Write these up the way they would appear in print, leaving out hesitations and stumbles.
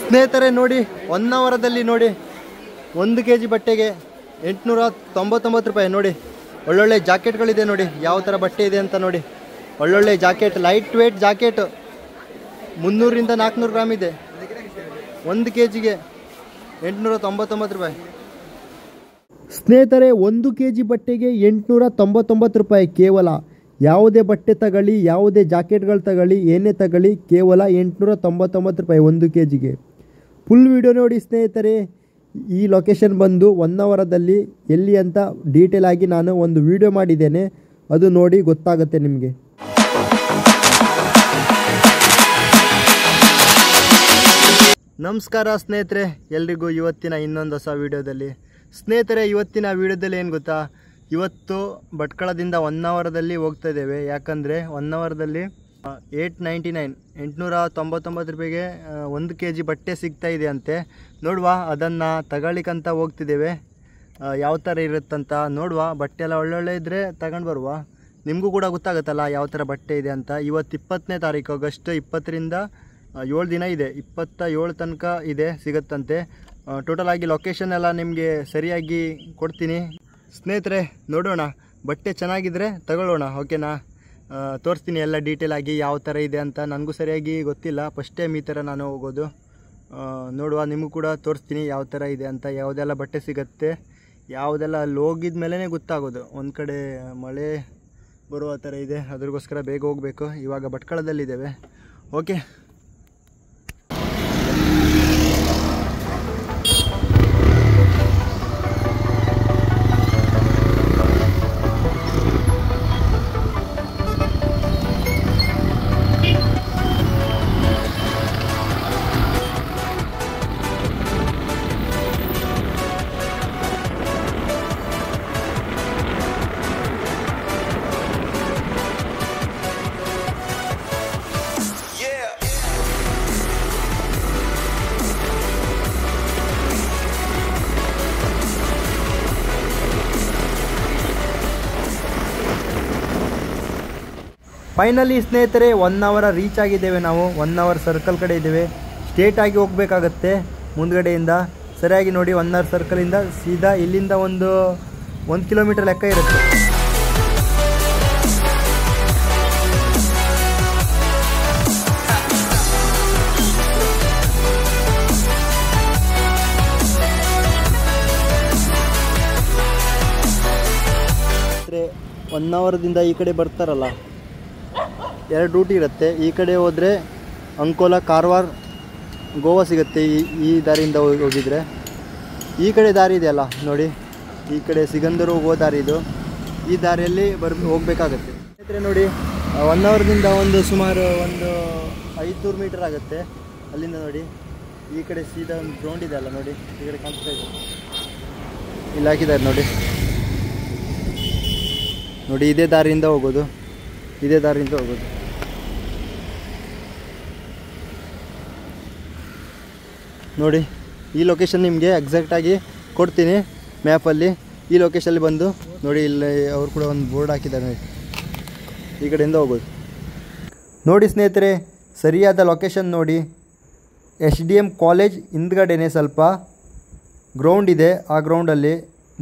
ಸ್ನೇಹಿತರೆ ನೋಡಿ, 1 ಅವರದಲ್ಲಿ ನೋಡಿ 1 kg ಬಟ್ಟೆಗೆ 899 ರೂಪಾಯಿ. ನೋಡಿ ಒಳ್ಳೊಳ್ಳೆ ಜಾಕೆಟ್ಗಳಿದೆ, ನೋಡಿ ಯಾವ ಥರ ಬಟ್ಟೆ ಇದೆ ಅಂತ ನೋಡಿ. ಒಳ್ಳೊಳ್ಳೆ ಜಾಕೆಟ್, ಲೈಟ್ ವೇಟ್ ಜಾಕೆಟ್ 300 ರಿಂದ 400 ಗ್ರಾಮ್ ಇದೆ. 1 kgಗೆ 899 ರೂಪಾಯಿ. ಸ್ನೇಹಿತರೆ 1 kg ಬಟ್ಟೆಗೆ 899 ರೂಪಾಯಿ ಕೇವಲ. ಯಾವುದೇ ಬಟ್ಟೆ ತಗೊಳ್ಳಿ, ಯಾವುದೇ ಜಾಕೆಟ್ಗಳು ತಗೊಳ್ಳಿ, ಏನೇ ತಗೊಳ್ಳಿ, ಕೇವಲ 899 ರೂಪಾಯಿ 1 kgಗೆ. ಫುಲ್ ವಿಡಿಯೋ ನೋಡಿ ಸ್ನೇಹಿತರೆ. ಈ ಲೊಕೇಶನ್ ಬಂದು 1 ಅವರದಲ್ಲಿ ಎಲ್ಲಿ ಅಂತ ಡೀಟೇಲ್ ಆಗಿ ನಾನು ಒಂದು ವಿಡಿಯೋ ಮಾಡಿದ್ದೇನೆ, ಅದು ನೋಡಿ ಗೊತ್ತಾಗುತ್ತೆ ನಿಮಗೆ. ನಮಸ್ಕಾರ ಸ್ನೇಹಿತರೆ, ಎಲ್ರಿಗೂ ಇವತ್ತಿನ ಇನ್ನೊಂದು ಹೊಸ ವಿಡಿಯೋದಲ್ಲಿ. ಸ್ನೇಹಿತರೆ ಇವತ್ತಿನ ವಿಡಿಯೋದಲ್ಲಿ ಏನು ಗೊತ್ತಾ, ಇವತ್ತು ಭಟ್ಕಳದಿಂದ 1 ಅವರದಲ್ಲಿ ಹೋಗ್ತಾ ಇದ್ದೇವೆ. ಯಾಕಂದರೆ 1 ಅವರದಲ್ಲಿ 899 ರೂಪಾಯಿಗೆ 1 kg ಬಟ್ಟೆ ಸಿಗ್ತಾ ಇದೆ ಅಂತೆ. ನೋಡುವ, ಅದನ್ನು ತಗೊಳ್ಳಿಕ್ಕಂತ ಹೋಗ್ತಿದ್ದೇವೆ. ಯಾವ ಥರ ಇರುತ್ತಂತ ನೋಡುವ. ಬಟ್ಟೆ ಎಲ್ಲ ಒಳ್ಳೊಳ್ಳೆ ಇದ್ದರೆ ತಗೊಂಡು ಬರುವ. ನಿಮಗೂ ಕೂಡ ಗೊತ್ತಾಗುತ್ತಲ್ಲ ಯಾವ ಥರ ಬಟ್ಟೆ ಇದೆ ಅಂತ. ಇವತ್ತು 20ನೇ ತಾರೀಕು ಆಗಸ್ಟ್, 20 ರಿಂದ 7 ದಿನ ಇದೆ, 27 ತನಕ ಇದೆ, ಸಿಗುತ್ತಂತೆ. ಟೋಟಲ್ ಆಗಿ ಲೊಕೇಶನ್ ಎಲ್ಲ ನಿಮಗೆ ಸರಿಯಾಗಿ ಕೊಡ್ತೀನಿ. ಸ್ನೇಹಿತರೆ ನೋಡೋಣ, ಬಟ್ಟೆ ಚೆನ್ನಾಗಿದ್ದರೆ ತಗೊಳ್ಳೋಣ, ಓಕೆನಾ? ತೋರಿಸ್ತೀನಿ ಎಲ್ಲ ಡೀಟೇಲ್ ಆಗಿ ಯಾವ ಥರ ಇದೆ ಅಂತ. ನನಗೂ ಸರಿಯಾಗಿ ಗೊತ್ತಿಲ್ಲ, ಫಸ್ಟ್ ಟೈಮ್ ಈ ಥರ ನಾನು ಹೋಗೋದು. ನೋಡುವ, ನಿಮಗೂ ಕೂಡ ತೋರಿಸ್ತೀನಿ ಯಾವ ಥರ ಇದೆ ಅಂತ, ಯಾವುದೆಲ್ಲ ಬಟ್ಟೆ ಸಿಗುತ್ತೆ, ಯಾವುದೆಲ್ಲ ಅಲ್ಲಿ ಹೋಗಿದ ಮೇಲೇ ಗೊತ್ತಾಗೋದು. ಒಂದು ಕಡೆ ಮಳೆ ಬರುವ ಥರ ಇದೆ, ಅದ್ರಗೋಸ್ಕರ ಬೇಗ ಹೋಗಬೇಕು. ಇವಾಗ ಭಟ್ಕಳದಲ್ಲಿದ್ದೇವೆ, ಓಕೆ. ಫೈನಲಿ ಸ್ನೇಹಿತರೆ 1 ಅವರ ರೀಚ್ ಆಗಿದ್ದೇವೆ ನಾವು. 1 ಅವರ್ ಸರ್ಕಲ್ ಕಡೆ ಇದ್ದೇವೆ. ಸ್ಟ್ರೇಟ್ ಆಗಿ ಹೋಗಬೇಕಾಗತ್ತೆ ಮುಂದ್ಗಡೆಯಿಂದ. ಸರಿಯಾಗಿ ನೋಡಿ, 1 ಅವರ್ ಸರ್ಕಲಿಂದ ಸೀದಾ ಇಲ್ಲಿಂದ ಒಂದು 1 ಕಿಲೋಮೀಟರ್ ಲೆಕ್ಕ ಇರುತ್ತೆ. ಅಂದರೆ 1 ಅವರದಿಂದ ಈ ಕಡೆ ಬರ್ತಾರಲ್ಲ, 2 ರೂಟ್ ಇರುತ್ತೆ. ಈ ಕಡೆ ಹೋದರೆ ಅಂಕೋಲಾ, ಕಾರವಾರ, ಗೋವಾ ಸಿಗುತ್ತೆ. ಈ ದಾರಿಯಿಂದ ಹೋಗಿದರೆ ಈ ಕಡೆ ದಾರಿ ಇದೆಯಲ್ಲ ನೋಡಿ, ಈ ಕಡೆ ಸಿಗಂದೂರು ಹೋಗೋ ದಾರಿ ಇದು. ಈ ದಾರಿಯಲ್ಲಿ ಹೋಗಬೇಕಾಗತ್ತೆ ಸ್ನೇಹಿತರೆ. ನೋಡಿ 1 ಅವರ್ದಿಂದ ಒಂದು ಸುಮಾರು ಒಂದು 500 ಮೀಟರ್ ಆಗುತ್ತೆ ಅಲ್ಲಿಂದ. ನೋಡಿ ಈ ಕಡೆ ಸೀದಾ ಒಂದು ಗ್ರೌಂಡ್ ಇದೆ ಅಲ್ಲ, ನೋಡಿ ಈ ಕಡೆ ಕಾಣಿಸ್ತಾ ಇದೆ, ಇಲ್ಲಿ ಹಾಕಿದ್ದಾರೆ ನೋಡಿ. ನೋಡಿ ಇದೇ ದಾರಿಯಿಂದ ಹೋಗೋದು, ಇದೇ ದಾರಿಯಿಂದ ಹೋಗೋದು. ನೋಡಿ ಈ ಲೊಕೇಶನ್ ನಿಮಗೆ ಎಕ್ಸಾಕ್ಟಾಗಿ ಕೊಡ್ತೀನಿ ಮ್ಯಾಪಲ್ಲಿ. ಈ ಲೊಕೇಶನಲ್ಲಿ ಬಂದು ನೋಡಿ, ಇಲ್ಲಿ ಅವರು ಕೂಡ ಒಂದು ಬೋರ್ಡ್ ಹಾಕಿದ್ದಾರೆ ನೋಡಿ, ಈ ಕಡೆಯಿಂದ ಹೋಗೋದು. ನೋಡಿ ಸ್ನೇಹಿತರೆ, ಸರಿಯಾದ ಲೊಕೇಶನ್ ನೋಡಿ. SDM ಕಾಲೇಜ್ ಹಿಂದ್ಗಡೆನೇ ಸ್ವಲ್ಪ ಗ್ರೌಂಡ್ ಇದೆ. ಆ ಗ್ರೌಂಡಲ್ಲಿ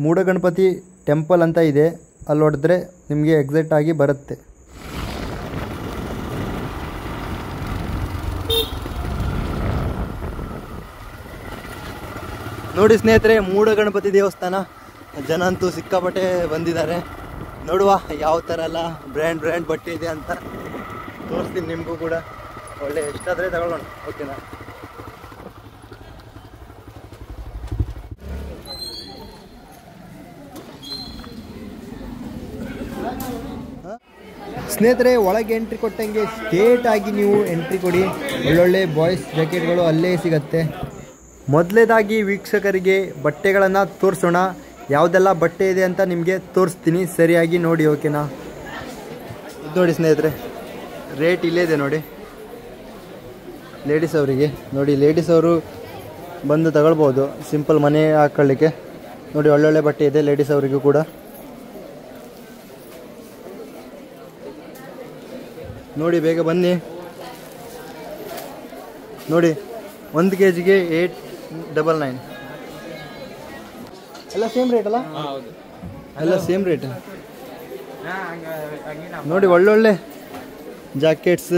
ಮೂಡಗಣಪತಿ ಟೆಂಪಲ್ ಅಂತ ಇದೆ, ಅಲ್ಲಿ ಹೊಡೆದ್ರೆ ನಿಮಗೆ ಎಕ್ಸಾಕ್ಟಾಗಿ ಬರುತ್ತೆ. ನೋಡಿ ಸ್ನೇಹಿತರೆ, ಮೂಡಗಣಪತಿ ದೇವಸ್ಥಾನ. ಜನ ಅಂತೂ ಸಿಕ್ಕಾಪಟ್ಟೆ ಬಂದಿದ್ದಾರೆ. ನೋಡುವ ಯಾವ ಥರ ಎಲ್ಲ ಬ್ರ್ಯಾಂಡ್ ಬಟ್ಟೆ ಇದೆ ಅಂತ ತೋರಿಸ್ತೀನಿ ನಿಮಗೂ ಕೂಡ. ಒಳ್ಳೆ ಎಷ್ಟಾದರೆ ತಗೊಳ್ಳೋಣ, ಓಕೆನಾ? ಸ್ನೇಹಿತರೆ ಒಳಗೆ ಎಂಟ್ರಿ ಕೊಟ್ಟಂಗೆ ಸ್ಟ್ರೇಟ್ ಆಗಿ ನೀವು ಎಂಟ್ರಿ ಕೊಡಿ. ಒಳ್ಳೊಳ್ಳೆ ಬಾಯ್ಸ್ ಜಾಕೆಟ್ಗಳು ಅಲ್ಲೇ ಸಿಗತ್ತೆ. ಮೊದಲೇದಾಗಿ ವೀಕ್ಷಕರಿಗೆ ಬಟ್ಟೆಗಳನ್ನು ತೋರಿಸೋಣ. ಯಾವುದೆಲ್ಲ ಬಟ್ಟೆ ಇದೆ ಅಂತ ನಿಮಗೆ ತೋರಿಸ್ತೀನಿ, ಸರಿಯಾಗಿ ನೋಡಿ, ಓಕೆನಾ? ನೋಡಿ ಸ್ನೇಹಿತರೆ, ರೇಟ್ ಇಲ್ಲೇ ಇದೆ ನೋಡಿ. ಲೇಡೀಸ್ ಅವರಿಗೆ ನೋಡಿ, ಲೇಡೀಸ್ ಅವರು ಬಂದು ತಗೊಳ್ಬೋದು, ಸಿಂಪಲ್ ಮನೆ ಹಾಕೊಳ್ಳಿಕ್ಕೆ. ನೋಡಿ ಒಳ್ಳೊಳ್ಳೆ ಬಟ್ಟೆ ಇದೆ ಲೇಡೀಸ್ ಅವರಿಗೂ ಕೂಡ. ನೋಡಿ ಬೇಗ ಬನ್ನಿ. ನೋಡಿ 1 kg 899. ಎಲ್ಲ ಸೇಮ್ ರೇಟ್ ಅಲ್ಲ? ಎಲ್ಲ ಸೇಮ್ ರೇಟ್ ನೋಡಿ. ಒಳ್ಳೊಳ್ಳೆ ಜಾಕೆಟ್ಸ್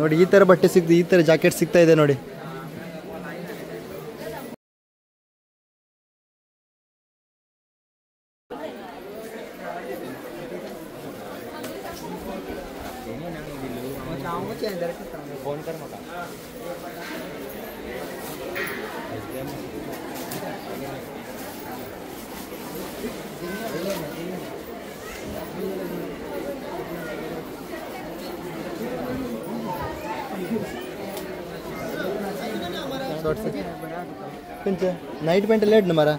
ನೋಡಿ, ಈ ಥರ ಬಟ್ಟೆ ಸಿಗ್ತದೆ, ಈ ಥರ ಜಾಕೆಟ್ ಸಿಗ್ತಾ ಇದೆ ನೋಡಿ. ನೈಟ್ ಪ್ಯಾಂಟ್ ಎಲ್ಲ ಎಡ್ನು ಮರ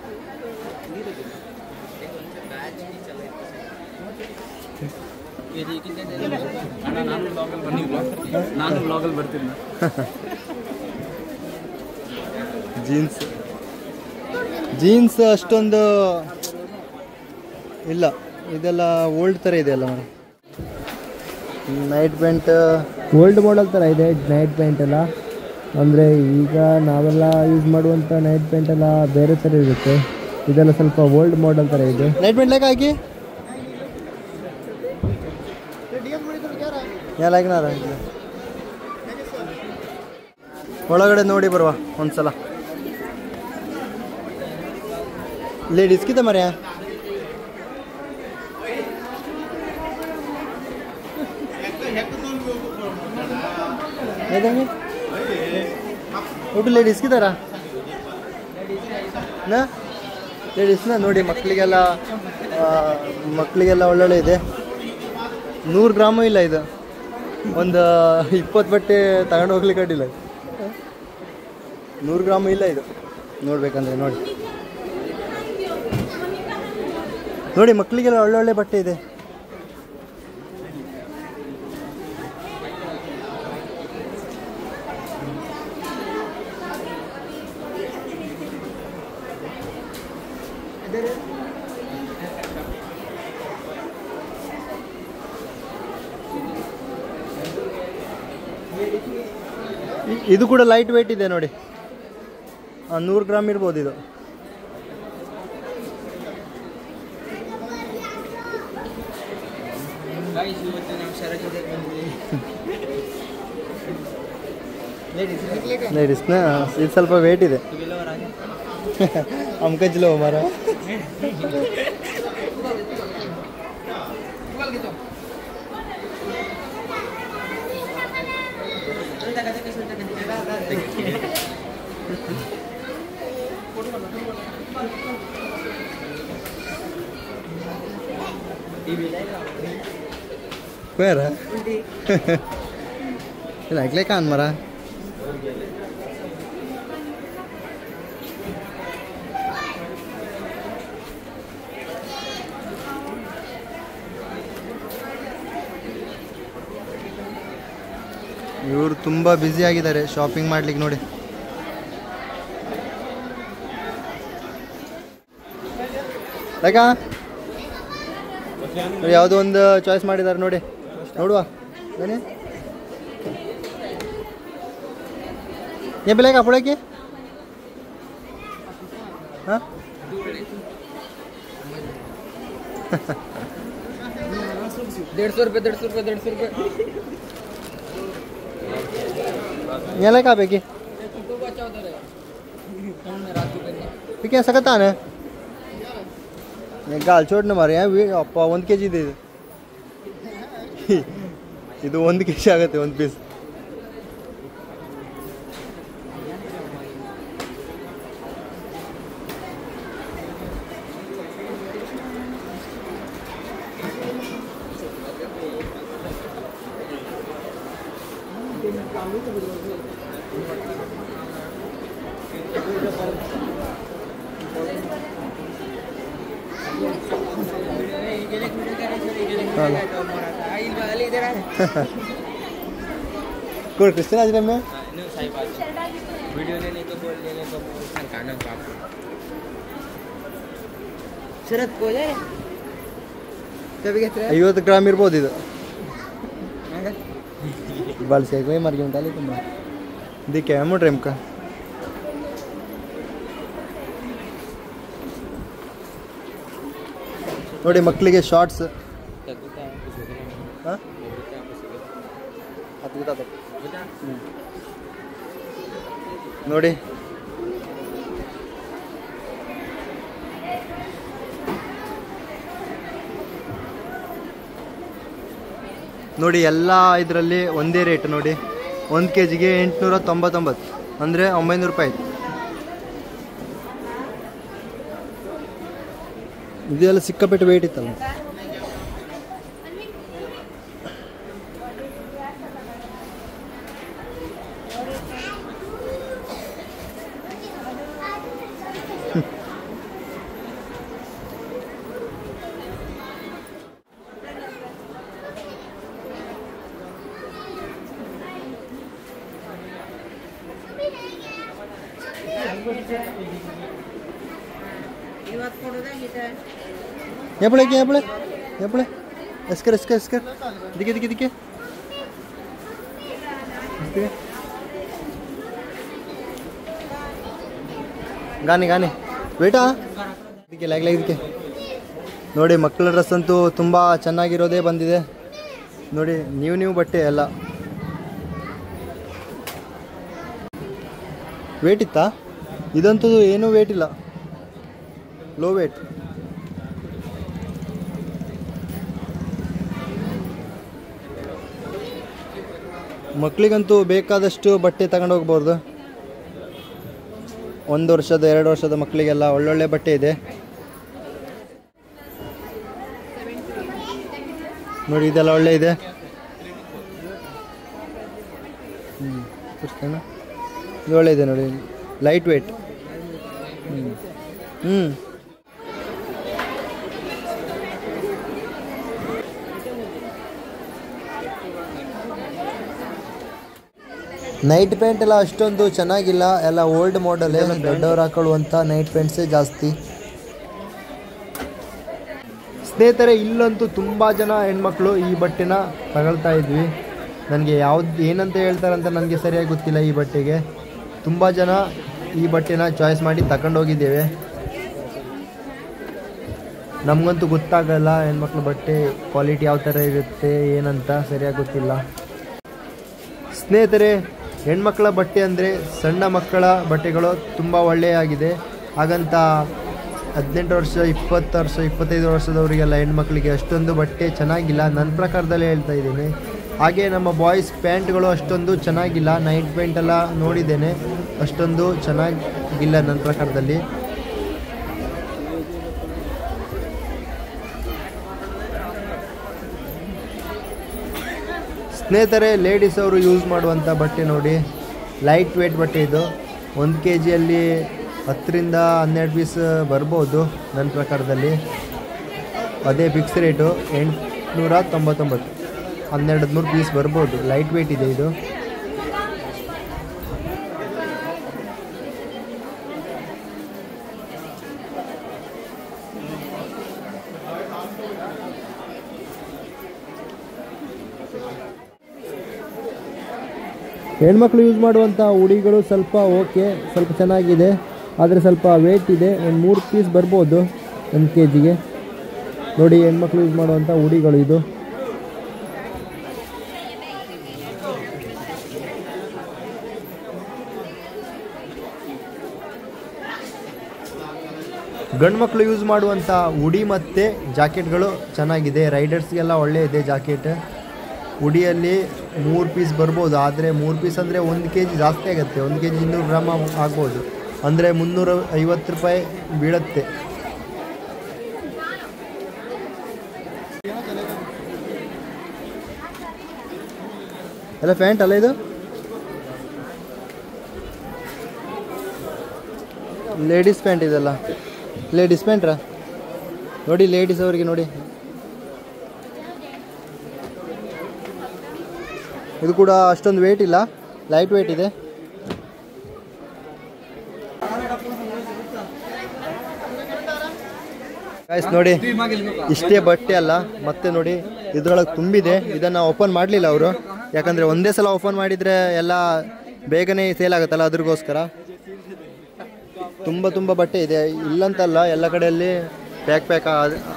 ಜೀನ್ಸ್ ಅಷ್ಟೊಂದು ಇಲ್ಲ, ಇದೆಲ್ಲ ಓಲ್ಡ್ ಥರ ಇದೆ ಅಲ್ಲ ಮರ. ನೈಟ್ ಪ್ಯಾಂಟ್ ಓಲ್ಡ್ ಮಾಡೆಲ್ ಥರ ಇದೆ ನೈಟ್ ಪ್ಯಾಂಟ್ ಎಲ್ಲ. ಅಂದರೆ ಈಗ ನಾವೆಲ್ಲ ಯೂಸ್ ಮಾಡುವಂಥ ನೈಟ್ ಪ್ಯಾಂಟ್ ಎಲ್ಲ ಬೇರೆ ಥರ ಇರುತ್ತೆ, ಇದೆಲ್ಲ ಸ್ವಲ್ಪ ಓಲ್ಡ್ ಮಾಡೆಲ್ ಥರ ಇದೆ. ನೈಟ್ ಪ್ಯಾಂಟ್ ಲೆಕ್ಕ ಹಾಕಿ ಯಾರಾಗಿನಾರ ಒಳಗಡೆ ನೋಡಿ ಬರುವ ಒಂದ್ಸಲ. ಲೇಡೀಸ್ಗಿಂತ ಮರ್ಯಾ ಒಟ್ಟು ಲೇಡೀಸ್ಗಿದಾರ ಲೇಡೀಸ್ನ ನೋಡಿ. ಮಕ್ಕಳಿಗೆಲ್ಲ ಒಳ್ಳೊಳ್ಳೆ ಇದೆ. 100 ಗ್ರಾಮು ಇಲ್ಲ ಇದು, ಒಂದು 20 ಬಟ್ಟೆ ತಗೊಂಡು ಹೋಗ್ಲಿಕ್ಕೆ ಅಡ್ಡಿಲ್ಲ. 100 ಗ್ರಾಮು ಇಲ್ಲ ಇದು ನೋಡ್ಬೇಕಂದ್ರೆ. ನೋಡಿ ನೋಡಿ, ಮಕ್ಕಳಿಗೆಲ್ಲ ಒಳ್ಳೊಳ್ಳೆ ಬಟ್ಟೆ ಇದೆ. ಇದು ಕೂಡ ಲೈಟ್ ವೇಟ್ ಇದೆ ನೋಡಿ, 100 ಗ್ರಾಮ್ ಇರ್ಬೋದು ಇದು. ಲೇಡೀಸ್ನ ಇದು ಸ್ವಲ್ಪ ವೇಟ್ ಇದೆ. ಅಮ್ಕಜ್ಲೋ ಮಾರ Kuera? Like mara. ಇವರು ತುಂಬಾ ಬ್ಯುಸಿ ಆಗಿದ್ದಾರೆ ಶಾಪಿಂಗ್ ಮಾಡ್ಲಿಕ್ಕೆ ನೋಡಿ. ಲೈಕ ಯಾವುದೋ ಒಂದು ಚಾಯ್ಸ್ ಮಾಡಿದ್ದಾರೆ ನೋಡಿ, ನೋಡುವ ಬನ್ನಿ. ये बेलेगा पड़े की हाँ 150 रुपये 150 रुपये 150 रुपये ये लेगा बेगी ठीक है सकता है ये गाल छोड़ने मारे हैं अप्पा 1 kg दे ಇದು 1 kg ಆಗುತ್ತೆ ಒಂದು ಪೀಸ್. कोई क्रिश्चियन आज में वीडियो लेने को बोल लेने को खाना पाप शरद को जाए कभी कहते हैं 50 ಗ್ರಾಮ್ ಇರಬಹುದು ಇದು. बाल से कोई मर गया तुम दिखे है मोटे का ನೋಡಿ ಮಕ್ಕಳಿಗೆ ಶಾರ್ಟ್ಸ್ ನೋಡಿ ನೋಡಿ ಎಲ್ಲ ಇದರಲ್ಲಿ ಒಂದೇ ರೇಟ್ ನೋಡಿ 1 kg 899 ಅಂದರೆ 900 ರೂಪಾಯಿ ಇದೆಲ್ಲ ಸಿಕ್ಕಾಪಟ್ಟೆ ವೇಟ್ ಇತ್ತಲ್ಲ ಎಪ್ಪಳೆ ಎಪ್ಪಳೆ ಎಪ್ಪಳೆ ಎಸ್ಕರ್ ಎಸ್ಕರ್ ಎಸ್ಕರ್ ದಿಕ್ಕೆ ದಿಕ್ಕೆ ದಿಕ್ಕೆ ಗಾನೆ ಗಾನೆ ಬೇಟಾ ಇದಕ್ಕೆ ಲಾಗ್ ಇದಕ್ಕೆ ನೋಡಿ ಮಕ್ಕಳ ಡ್ರೆಸ್ ಅಂತೂ ತುಂಬ ಚೆನ್ನಾಗಿರೋದೇ ಬಂದಿದೆ ನೋಡಿ ನೀವು ಬಟ್ಟೆ ಎಲ್ಲ ವೇಟ್ ಇತ್ತಾ ಇದಂತೂ ಏನೂ ವೇಟ್ ಇಲ್ಲ ಲೋ ವೇಟ್ ಮಕ್ಕಳಿಗಂತೂ ಬೇಕಾದಷ್ಟು ಬಟ್ಟೆ ತಗೊಂಡು ಹೋಗ್ಬೋದು 1 ವರ್ಷದ 2 ವರ್ಷದ ಮಕ್ಕಳಿಗೆಲ್ಲ ಒಳ್ಳೊಳ್ಳೆ ಬಟ್ಟೆ ಇದೆ ನೋಡಿ ಇದೆಲ್ಲ ಒಳ್ಳೆ ಇದೆ ಇದು ಒಳ್ಳೆ ಇದೆ ನೋಡಿ ಲೈಟ್ ವೇಟ್ ನೈಟ್ ಪ್ಯಾಂಟ್ ಎಲ್ಲ ಅಷ್ಟೊಂದು ಚೆನ್ನಾಗಿಲ್ಲ ಎಲ್ಲ ಓಲ್ಡ್ ಮಾಡೆಲ್ ದೊಡ್ಡವ್ರು ಹಾಕೊಳ್ಳುವಂಥ ನೈಟ್ ಪ್ಯಾಂಟ್ಸೇ ಜಾಸ್ತಿ ಸ್ನೇಹಿತರೆ ಇಲ್ಲಂತೂ ತುಂಬ ಜನ ಹೆಣ್ಮಕ್ಳು ಈ ಬಟ್ಟೆನ ತಗೊಳ್ತಾ ಇದ್ವಿ ನನಗೆ ಯಾವ್ದು ಏನಂತ ಹೇಳ್ತಾರಂತ ನನಗೆ ಸರಿಯಾಗಿ ಗೊತ್ತಿಲ್ಲ ಈ ಬಟ್ಟೆಗೆ ತುಂಬ ಜನ ಈ ಬಟ್ಟೆನ ಚಾಯ್ಸ್ ಮಾಡಿ ತಗೊಂಡೋಗಿದ್ದೇವೆ ನಮಗಂತೂ ಗೊತ್ತಾಗಲ್ಲ ಹೆಣ್ಮಕ್ಳು ಬಟ್ಟೆ ಕ್ವಾಲಿಟಿ ಯಾವ ಥರ ಇರುತ್ತೆ ಏನಂತ ಸರಿಯಾಗಿ ಗೊತ್ತಿಲ್ಲ ಸ್ನೇಹಿತರೆ ಹೆಣ್ಮಕ್ಳ ಬಟ್ಟೆ ಅಂದರೆ ಸಣ್ಣ ಮಕ್ಕಳ ಬಟ್ಟೆಗಳು ತುಂಬ ಒಳ್ಳೆಯಾಗಿದೆ ಹಾಗಂತ 18 ವರ್ಷ 20 ವರ್ಷ 25 ವರ್ಷದವರಿಗೆಲ್ಲ ಹೆಣ್ಮಕ್ಳಿಗೆ ಅಷ್ಟೊಂದು ಬಟ್ಟೆ ಚೆನ್ನಾಗಿಲ್ಲ ನನ್ನ ಪ್ರಕಾರದಲ್ಲಿ ಹೇಳ್ತಾ ಇದ್ದೀನಿ ಹಾಗೆ ನಮ್ಮ ಬಾಯ್ಸ್ ಪ್ಯಾಂಟ್ಗಳು ಅಷ್ಟೊಂದು ಚೆನ್ನಾಗಿಲ್ಲ ನೈಟ್ ಪ್ಯಾಂಟ್ ಎಲ್ಲ ನೋಡಿದ್ದೇನೆ ಅಷ್ಟೊಂದು ಚೆನ್ನಾಗಿಲ್ಲ ನನ್ನ ಪ್ರಕಾರದಲ್ಲಿ ಸ್ನೇಹಿತರೆ ಲೇಡೀಸ್ ಅವರು ಯೂಸ್ ಮಾಡುವಂಥ ಬಟ್ಟೆ ನೋಡಿ ಲೈಟ್ ವೇಟ್ ಬಟ್ಟೆ ಇದು 1 kgಯಲ್ಲಿ 10 ರಿಂದ 12 ಪೀಸ್ ಬರ್ಬೋದು ನನ್ನ ಪ್ರಕಾರದಲ್ಲಿ ಅದೇ ಫಿಕ್ಸ್ ರೇಟು 899 12-13 ಪೀಸ್ ಬರ್ಬೋದು ಲೈಟ್ ವೇಟ್ ಇದೆ ಇದು ಹೆಣ್ಮಕ್ಳು ಯೂಸ್ ಮಾಡುವಂಥ ಉಡಿಗಳು ಸ್ವಲ್ಪ ಓಕೆ ಸ್ವಲ್ಪ ಚೆನ್ನಾಗಿದೆ ಆದರೆ ಸ್ವಲ್ಪ ವೇಟ್ ಇದೆ ಒಂದು 3 ಪೀಸ್ ಬರ್ಬೋದು 1 kgಗೆ ನೋಡಿ ಹೆಣ್ಮಕ್ಳು ಯೂಸ್ ಮಾಡುವಂಥ ಉಡಿಗಳು ಇದು ಗಂಡು ಮಕ್ಕಳು ಯೂಸ್ ಮಾಡುವಂಥ ಉಡಿ ಮತ್ತು ಜಾಕೆಟ್ಗಳು ಚೆನ್ನಾಗಿದೆ ರೈಡರ್ಸ್ಗೆಲ್ಲ ಒಳ್ಳೆ ಇದೆ ಜಾಕೆಟ್ ಉಡಿಯಲ್ಲಿ 3 ಪೀಸ್ ಬರ್ಬೋದು ಆದರೆ 3 ಪೀಸ್ ಅಂದರೆ 1 kg ಜಾಸ್ತಿ ಆಗುತ್ತೆ 1 kg 200 ಗ್ರಾಮ್ ಆಗ್ಬೋದು ಅಂದರೆ 350 ರೂಪಾಯಿ ಬೀಳುತ್ತೆ ಎಲ್ಲ ಪ್ಯಾಂಟ್ ಅಲ್ಲ ಇದು ಲೇಡೀಸ್ ಪ್ಯಾಂಟ್ ಇದೆಲ್ಲ ಲೇಡೀಸ್ ಪ್ಯಾಂಟ್ರಾ ನೋಡಿ ಲೇಡೀಸ್ ಅವರಿಗೆ ನೋಡಿ ಇದು ಕೂಡ ಅಷ್ಟೊಂದು ವೇಟ್ ಇಲ್ಲ ಲೈಟ್ ವೇಟ್ ಇದೆ ಗೈಸ್ ನೋಡಿ ಇಷ್ಟೇ ಬಟ್ಟೆ ಅಲ್ಲ ಮತ್ತೆ ನೋಡಿ ಇದರೊಳಗೆ ತುಂಬಿದೆ ಇದನ್ನು ಓಪನ್ ಮಾಡಲಿಲ್ಲ ಅವರು ಯಾಕಂದರೆ ಒಂದೇ ಸಲ ಓಪನ್ ಮಾಡಿದರೆ ಎಲ್ಲ ಬೇಗನೆ ಸೇಲ್ ಆಗುತ್ತಲ್ಲ, ಅದ್ರಿಗೋಸ್ಕರ. ತುಂಬ ಬಟ್ಟೆ ಇದೆ, ಇಲ್ಲಂತಲ್ಲ, ಎಲ್ಲ ಕಡೆಯಲ್ಲಿ ಪ್ಯಾಕ್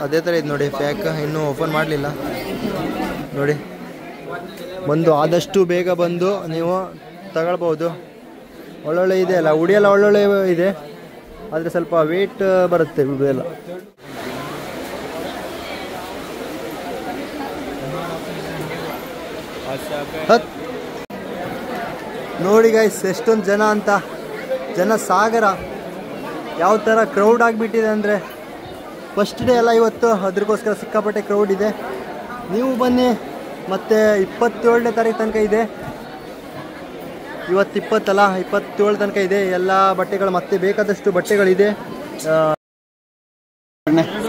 ಅದೇ ಥರ ಇದೆ ನೋಡಿ. ಪ್ಯಾಕ್ ಇನ್ನೂ ಓಪನ್ ಮಾಡಲಿಲ್ಲ ನೋಡಿ. ಬಂದು ಆದಷ್ಟು ಬೇಗ ಬಂದು ನೀವು ತಗೊಳ್ಬೋದು. ಒಳ್ಳೊಳ್ಳೆ ಇದೆ ಅಲ್ಲ, ಉಡಿಯೆಲ್ಲ ಒಳ್ಳೊಳ್ಳೆ ಇದೆ, ಆದರೆ ಸ್ವಲ್ಪ ವೇಟ್ ಬರುತ್ತೆ ಉಡಿಯೆಲ್ಲ. ನೋಡಿ ಗೈಸ್ ಎಷ್ಟೊಂದು ಜನ ಅಂತ, ಜನ ಸಾಗರ. ಯಾವ ಥರ ಕ್ರೌಡ್ ಆಗಿಬಿಟ್ಟಿದೆ ಅಂದರೆ, ಫಸ್ಟ್ ಡೇ ಅಲ್ಲ ಇವತ್ತು, ಅದ್ರಗೋಸ್ಕರ ಸಿಕ್ಕಾಪಟ್ಟೆ ಕ್ರೌಡ್ ಇದೆ. ನೀವು ಬನ್ನಿ. ಮತ್ತು 27ನೇ ತಾರೀಕು ತನಕ ಇದೆ. ಇವತ್ತು 20 ಅಲ್ಲ, 27 ತನಕ ಇದೆ. ಎಲ್ಲ ಬಟ್ಟೆಗಳು ಮತ್ತೆ ಬೇಕಾದಷ್ಟು ಬಟ್ಟೆಗಳಿದೆ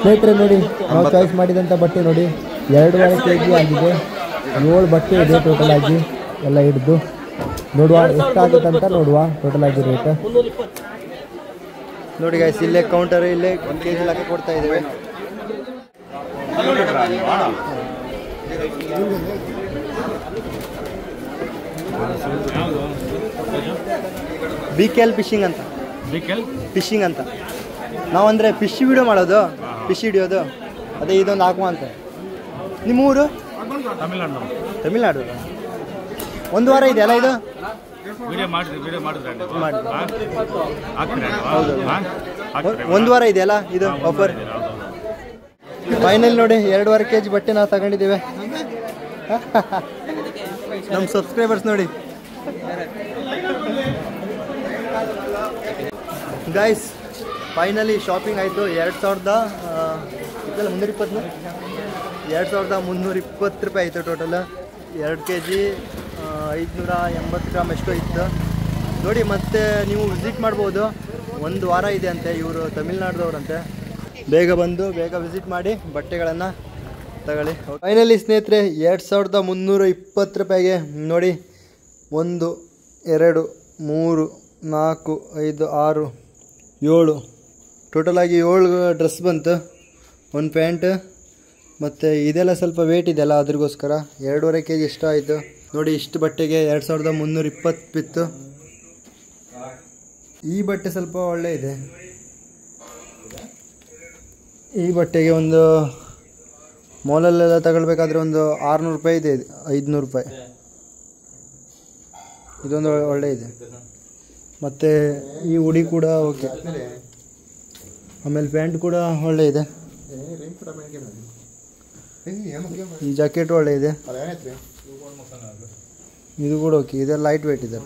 ಸ್ನೇಹಿತರೆ. ನೋಡಿ ನಾವು ಚಾಯ್ಸ್ ಮಾಡಿದಂಥ ಬಟ್ಟೆ ನೋಡಿ, 2.5 kg ಆಗಿದೆ. 7 ಬಟ್ಟೆ ಇದೆ ಟೋಟಲ್ ಆಗಿ ಎಲ್ಲ ಹಿಡಿದು. ನೋಡುವ ಎಷ್ಟಾಗುತ್ತೆ ಅಂತ ನೋಡುವ ಟೋಟಲ್ ಆಗಿ ರೇಟ್. ನೋಡಿ ಗಾಯ್ಸ್, ಇಲ್ಲೇ ಕೌಂಟರ್, ಇಲ್ಲೇ 1 kg ಲೆಕ್ಕ ಕೊಡ್ತಾ ಇದ್ದೇವೆ. BKL ಫಿಶಿಂಗ್ ಅಂತ, ಫಿಶಿಂಗ್ ಅಂತ ನಾವು ಅಂದರೆ ಫಿಶ್ ವಿಡಿಯೋ ಮಾಡೋದು, ಫಿಶ್ ಹಿಡಿಯೋದು. ಅದೇ ಇದೊಂದು ಹಾಕುವ ಅಂತ. ನಿಮ್ಮೂರು? ತಮಿಳ್ನಾಡು. 1 ವಾರ ಇದೆ ಅಲ್ಲ ಇದು? ಹೌದು, 1 ವಾರ ಇದೆಯಲ್ಲ ಇದು ಆಫರ್. ಫೈನಲ್ ನೋಡಿ 2.5 kg ಬಟ್ಟೆ ನಾವು ತಗೊಂಡಿದ್ದೇವೆ. ನಮ್ಮ ಸಬ್ಸ್ಕ್ರೈಬರ್ಸ್ ನೋಡಿ ಗೈಸ್. ಫೈನಲಿ ಶಾಪಿಂಗ್ ಆಯಿತು. 2320 ರೂಪಾಯಿ ಆಯಿತು ಟೋಟಲ್. 2 kg 580 ಗ್ರಾಮ್ ಎಷ್ಟೋ ಇತ್ತು ನೋಡಿ. ಮತ್ತೆ ನೀವು ವಿಸಿಟ್ ಮಾಡ್ಬೋದು. 1 ವಾರ ಇದೆ ಅಂತೆ, ಇವರು ತಮಿಳ್ನಾಡ್ದವ್ರಂತೆ. ಬೇಗ ಬಂದು ಬೇಗ ವಿಸಿಟ್ ಮಾಡಿ ಬಟ್ಟೆಗಳನ್ನು ತಗೊಳ್ಳಿ. ಫೈನಲಿ ಸ್ನೇಹಿತರೆ 2320 ರೂಪಾಯಿಗೆ ನೋಡಿ 1 2 3 4 5 6 7 ಟೋಟಲಾಗಿ 7 ಡ್ರೆಸ್ ಬಂತು, 1 ಪ್ಯಾಂಟ್. ಮತ್ತು ಇದೆಲ್ಲ ಸ್ವಲ್ಪ ವೇಟ್ ಇದೆಯಲ್ಲ, ಅದ್ರಿಗೋಸ್ಕರ 2.5 kg ಇಷ್ಟ ಆಯಿತು ನೋಡಿ. ಇಷ್ಟು ಬಟ್ಟೆಗೆ 2320 ಬಿತ್ತು. ಈ ಬಟ್ಟೆ ಸ್ವಲ್ಪ ಒಳ್ಳೆ ಇದೆ. ಈ ಬಟ್ಟೆಗೆ ಒಂದು ಮಾಲಲ್ಲೆಲ್ಲ ತಗೊಳ್ಬೇಕಾದ್ರೆ ಒಂದು 600 ರೂಪಾಯಿ ಇದೆ, 500 ರೂಪಾಯಿ. ಇದೊಂದು ಒಳ್ಳೆ ಇದೆ. ಮತ್ತು ಈ ಉಡಿ ಕೂಡ ಓಕೆ. ಆಮೇಲೆ ಪ್ಯಾಂಟ್ ಕೂಡ ಒಳ್ಳೆ ಇದೆ. ಈ ಜಾಕೆಟ್ ಒಳ್ಳೆ ಇದೆ. ಇದು ಕೂಡ ಓಕೆ. ಇದೆಲ್ಲ ಲೈಟ್ ವೇಟ್ ಇದೆ.